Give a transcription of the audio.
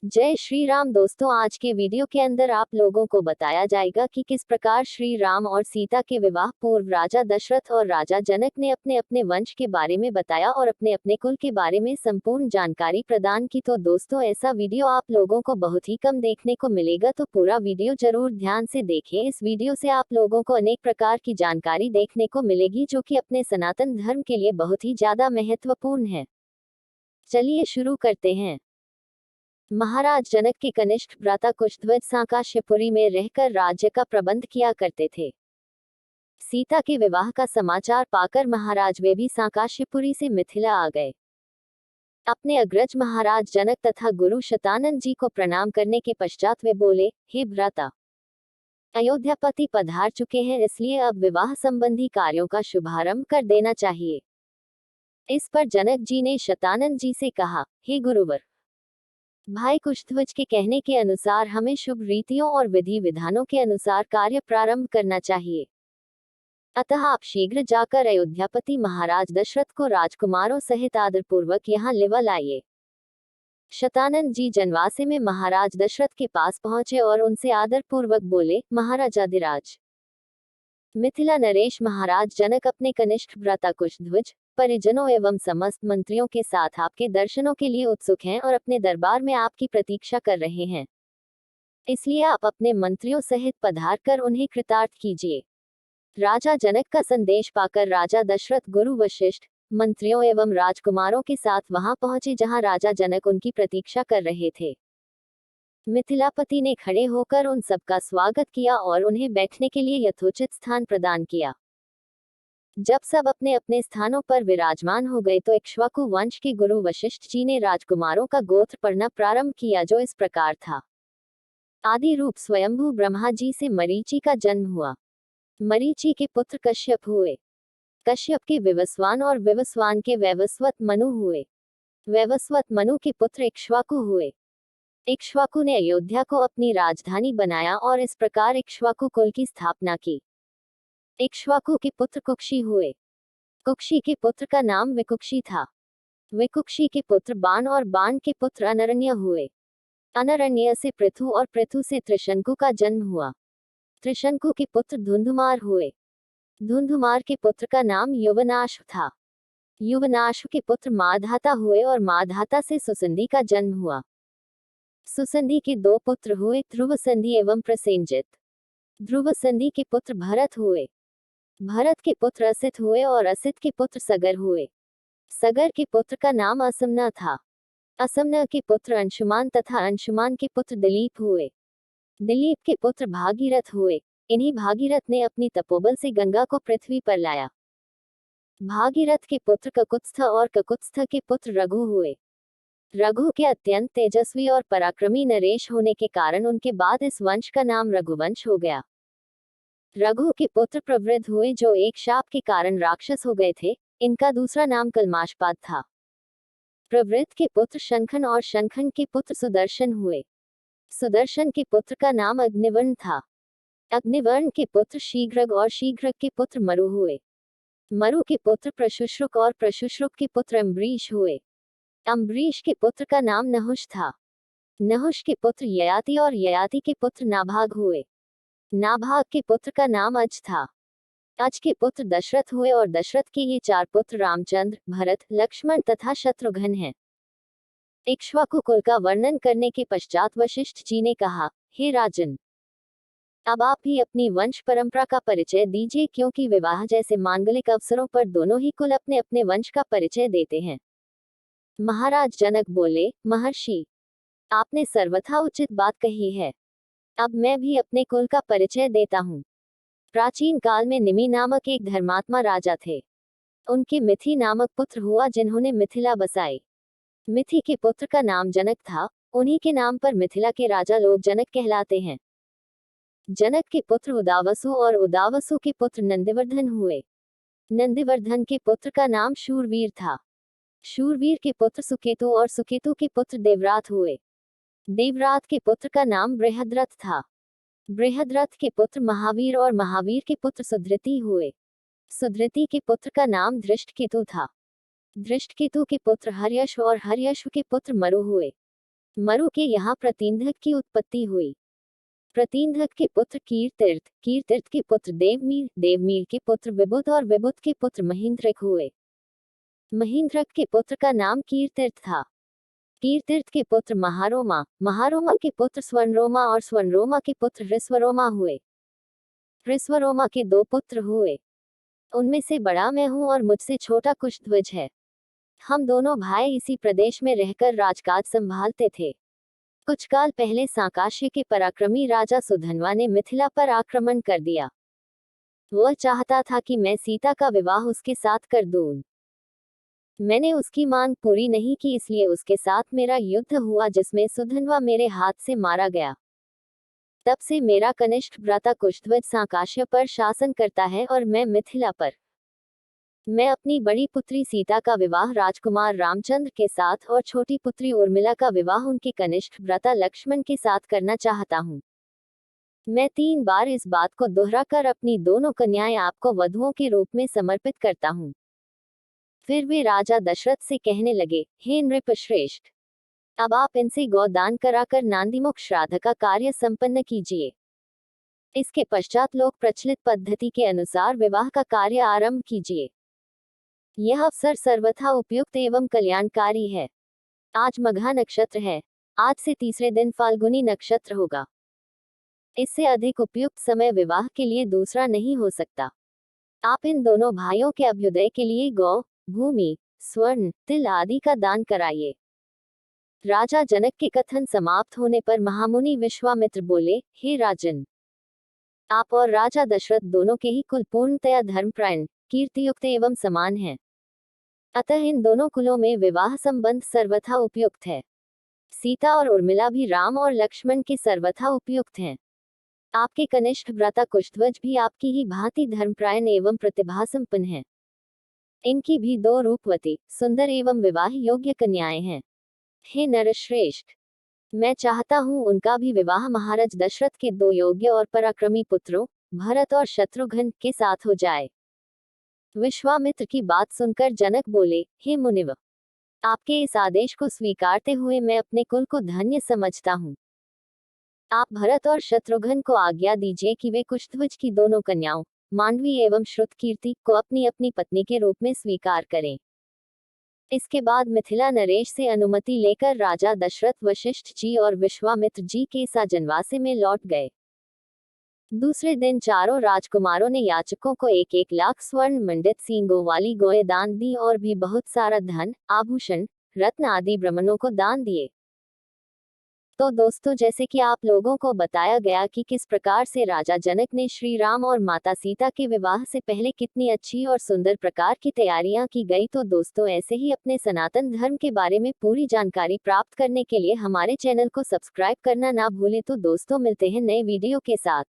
जय श्री राम दोस्तों, आज के वीडियो के अंदर आप लोगों को बताया जाएगा कि किस प्रकार श्री राम और सीता के विवाह पूर्व राजा दशरथ और राजा जनक ने अपने अपने वंश के बारे में बताया और अपने अपने कुल के बारे में संपूर्ण जानकारी प्रदान की। तो दोस्तों, ऐसा वीडियो आप लोगों को बहुत ही कम देखने को मिलेगा, तो पूरा वीडियो जरूर ध्यान से देखें। इस वीडियो से आप लोगों को अनेक प्रकार की जानकारी देखने को मिलेगी जो कि अपने सनातन धर्म के लिए बहुत ही ज्यादा महत्वपूर्ण है। चलिए शुरू करते हैं। महाराज जनक के कनिष्ठ भ्राता कुशध्वज सांकाश्यपुरी में रहकर राज्य का प्रबंध किया करते थे। सीता के विवाह का समाचार पाकर महाराज वे भी सांकाश्यपुरी से मिथिला आ गए। अपने अग्रज महाराज जनक तथा गुरु शतानंद जी को प्रणाम करने के पश्चात वे बोले, हे भ्राता, अयोध्यापति पधार चुके हैं, इसलिए अब विवाह संबंधी कार्यों का शुभारंभ कर देना चाहिए। इस पर जनक जी ने शतानंद जी से कहा, हे गुरुवर, भाई कुशध्वज के कहने के अनुसार हमें शुभ रीतियों और विधि विधानों के अनुसार कार्य प्रारंभ करना चाहिए। अतः आप शीघ्र जाकर अयोध्यापति महाराज दशरथ को राजकुमारों सहित आदरपूर्वक यहाँ लिवा लाइए। शतानंद जी जनवासे में महाराज दशरथ के पास पहुंचे और उनसे आदरपूर्वक बोले, महाराजाधिराज, मिथिला नरेश महाराज जनक अपने कनिष्ठ भ्राता कुशध्वज, परिजनों एवं समस्त मंत्रियों के साथ आपके दर्शनों के लिए उत्सुक हैं और अपने दरबार में आपकी प्रतीक्षा कर रहे हैं। इसलिए आप अपने मंत्रियों सहित पधार कर उन्हें कृतार्थ कीजिए। राजा जनक का संदेश पाकर राजा दशरथ गुरु वशिष्ठ, मंत्रियों एवं राजकुमारों के साथ वहां पहुंचे जहां राजा जनक उनकी प्रतीक्षा कर रहे थे। मिथिलापति ने खड़े होकर उन सबका स्वागत किया और उन्हें बैठने के लिए यथोचित स्थान प्रदान किया। जब सब अपने अपने स्थानों पर विराजमान हो गए तो इक्ष्वाकु वंश के गुरु वशिष्ठ जी ने राजकुमारों का गोत्र पढ़ना प्रारंभ किया, जो इस प्रकार था। आदि रूप स्वयंभू ब्रह्मा जी से मरीचि का जन्म हुआ। मरीचि के पुत्र कश्यप हुए। कश्यप के विवस्वान और विवस्वान के वैवस्वत मनु हुए। वैवस्वत मनु के पुत्र इक्ष्वाकु हुए। इक्ष्वाकु ने अयोध्या को अपनी राजधानी बनाया और इस प्रकार इक्ष्वाकु कुल की स्थापना की। इक्ष्वाकु के पुत्र कुक्षी हुए। कुक्षी के पुत्र का नाम विकुक्षी था। विकुक्षी के पुत्र बाण और बाण के पुत्र अनरण्य हुए। अनरण्य से पृथु और पृथु से त्रिशंकु का जन्म हुआ। त्रिशंकु के पुत्र धुंधुमार हुए। धुंधुमार के पुत्र का नाम युवनाश था। युवनाश के पुत्र माधाता हुए और माधाता से सुसंधि का जन्म हुआ। सुसंधि के दो पुत्र हुए, ध्रुवसंधि एवं प्रसेनजित। ध्रुवसंधि के पुत्र भरत हुए। भरत के पुत्र असित हुए और असित के पुत्र सगर हुए। सगर के पुत्र का नाम असमना था। असमना के पुत्र अंशुमान तथा अंशुमान के पुत्र दिलीप हुए। दिलीप के पुत्र भागीरथ हुए। इन्हीं भागीरथ ने अपनी तपोबल से गंगा को पृथ्वी पर लाया। भागीरथ के पुत्र ककुत्स्थ और ककुत्स्थ के पुत्र रघु हुए। रघु के अत्यंत तेजस्वी और पराक्रमी नरेश होने के कारण उनके बाद इस वंश का नाम रघुवंश हो गया। रघु के पुत्र प्रवृद्ध हुए, जो एक शाप के कारण राक्षस हो गए थे। इनका दूसरा नाम कल्माशपाद था। प्रवृत्त के पुत्र शंखन और शंखन के पुत्र सुदर्शन हुए। सुदर्शन के पुत्र का नाम अग्निवर्ण था। अग्निवर्ण के पुत्र शीघ्रग और शीघ्रग के पुत्र मरु हुए। मरु के पुत्र प्रशुश्रुक और प्रशुश्रुक के पुत्र अम्बरीश हुए। अम्बरीश के पुत्र का नाम नहुष था। नहुष के पुत्र ययाति और ययाति के पुत्र नाभाग हुए। नाभाग के पुत्र का नाम अज था। अज के पुत्र दशरथ हुए और दशरथ के ये चार पुत्र रामचंद्र, भरत, लक्ष्मण तथा शत्रुघ्न हैं। इक्ष्वाकु कुल का वर्णन करने के पश्चात वशिष्ठ जी ने कहा, हे राजन, अब आप भी अपनी वंश परंपरा का परिचय दीजिए, क्योंकि विवाह जैसे मांगलिक अवसरों पर दोनों ही कुल अपने अपने वंश का परिचय देते हैं। महाराज जनक बोले, महर्षि, आपने सर्वथा उचित बात कही है। अब मैं भी अपने कुल का परिचय देता हूँ। प्राचीन काल में निमि नामक एक धर्मात्मा राजा थे। उनके मिथि नामक पुत्र हुआ, जिन्होंने मिथिला बसाई। मिथि के पुत्र का नाम जनक था। उन्हीं के नाम पर मिथिला के राजा लोग जनक कहलाते हैं। जनक के पुत्र उदावसु और उदावसु के पुत्र नंदिवर्धन हुए। नंदिवर्धन के पुत्र का नाम शूरवीर था। शूरवीर के पुत्र सुकेतु और सुकेतु के पुत्र देवरात हुए। देवरात के पुत्र का नाम बृहद्रथ था। बृहद्रथ के पुत्र महावीर और महावीर के पुत्र सुधृति हुए। सुधृति के पुत्र का नाम धृष्टकेतु था। धृष्टकेतु के पुत्र हर्यश्व और हर्यश्व के पुत्र मरु हुए। मरु के यहाँ प्रतिंधक की उत्पत्ति हुई। प्रतिंधक के पुत्र कीरतीर्थ, कीरतीर्थ के पुत्र देवमीर, देवमीर के पुत्र विबुध और विबुध के पुत्र महींद्रक हुए। महींद्रक के पुत्र का नाम कीरतीर्थ था। कीरतीर्थ के पुत्र महारोमा, महारोमा के पुत्र स्वर्णरोमा और स्वर्णरोमा के पुत्र ऋस्वरोमा हुए। ऋस्वरोमा के 2 पुत्र हुए। उनमें से बड़ा मैं हूँ और मुझसे छोटा कुशध्वज है। हम दोनों भाई इसी प्रदेश में रहकर राजकाज संभालते थे। कुछ काल पहले सांकाश्य के पराक्रमी राजा सुधन्वा ने मिथिला पर आक्रमण कर दिया। वह चाहता था कि मैं सीता का विवाह उसके साथ कर दूं। मैंने उसकी मांग पूरी नहीं की, इसलिए उसके साथ मेरा युद्ध हुआ जिसमें सुधन्वा मेरे हाथ से मारा गया। तब से मेरा कनिष्ठ भ्राता कुशध्वज सांकाश्य पर शासन करता है और मैं मिथिला पर। मैं अपनी बड़ी पुत्री सीता का विवाह राजकुमार रामचंद्र के साथ और छोटी पुत्री उर्मिला का विवाह उनके कनिष्ठ भ्राता लक्ष्मण के साथ करना चाहता हूँ। मैं 3 बार इस बात को दोहराकर अपनी दोनों कन्याएं आपको वधुओं के रूप में समर्पित करता हूँ। फिर वे राजा दशरथ से कहने लगे, हे नृपश्रेष्ठ, अब आप इनसे गोदान कराकर नांदीमुख श्राद्ध का कार्य संपन्न कीजिए। इसके पश्चात लोक प्रचलित पद्धति के अनुसार विवाह का कार्य आरंभ कीजिए। यह अवसर सर्वथा उपयुक्त एवं कल्याणकारी है। आज मघा नक्षत्र है। आज से तीसरे दिन फाल्गुनी नक्षत्र होगा। इससे अधिक उपयुक्त समय विवाह के लिए दूसरा नहीं हो सकता। आप इन दोनों भाइयों के अभ्युदय के लिए गौ, भूमि, स्वर्ण, तिल आदि का दान कराइए। राजा जनक के कथन समाप्त होने पर महामुनि विश्वामित्र बोले, हे राजन, आप और राजा दशरथ दोनों के ही कुल पूर्णतया धर्मप्राण, कीर्तियुक्त एवं समान हैं। अतः इन दोनों कुलों में विवाह संबंध सर्वथा उपयुक्त है। सीता और उर्मिला भी राम और लक्ष्मण के सर्वथा उपयुक्त हैं। आपके कनिष्ठ भ्राता कुशध्वज भी आपकी ही भांति धर्मप्रायण एवं प्रतिभा संपन्न है। इनकी भी 2 रूपवती, सुंदर एवं विवाह योग्य कन्याएं हैं। हे नरश्रेष्ठ, मैं चाहता हूँ उनका भी विवाह महाराज दशरथ के 2 योग्य और पराक्रमी पुत्रों, भरत और शत्रुघ्न के साथ हो जाए। विश्वामित्र की बात सुनकर जनक बोले, हे मुनिव, आपके इस आदेश को स्वीकारते हुए मैं अपने कुल को धन्य समझता हूँ। आप भरत और शत्रुघ्न को आज्ञा दीजिए कि वे कुशध्वज की दोनों कन्याओं, मांडवी एवं श्रुतकीर्ति को अपनी अपनी पत्नी के रूप में स्वीकार करें। इसके बाद मिथिला नरेश से अनुमति लेकर राजा दशरथ वशिष्ठ जी और विश्वामित्र जी के साजनवासे में लौट गए। दूसरे दिन चारों राजकुमारों ने याचकों को 1-1 लाख स्वर्ण मंडित सींगों वाली गौएं दान दी और भी बहुत सारा धन, आभूषण, रत्न आदि ब्राह्मणों को दान दिए। तो दोस्तों, जैसे कि आप लोगों को बताया गया कि किस प्रकार से राजा जनक ने श्री राम और माता सीता के विवाह से पहले कितनी अच्छी और सुंदर प्रकार की तैयारियां की गई, तो दोस्तों ऐसे ही अपने सनातन धर्म के बारे में पूरी जानकारी प्राप्त करने के लिए हमारे चैनल को सब्सक्राइब करना ना भूलें। तो दोस्तों मिलते हैं नए वीडियो के साथ।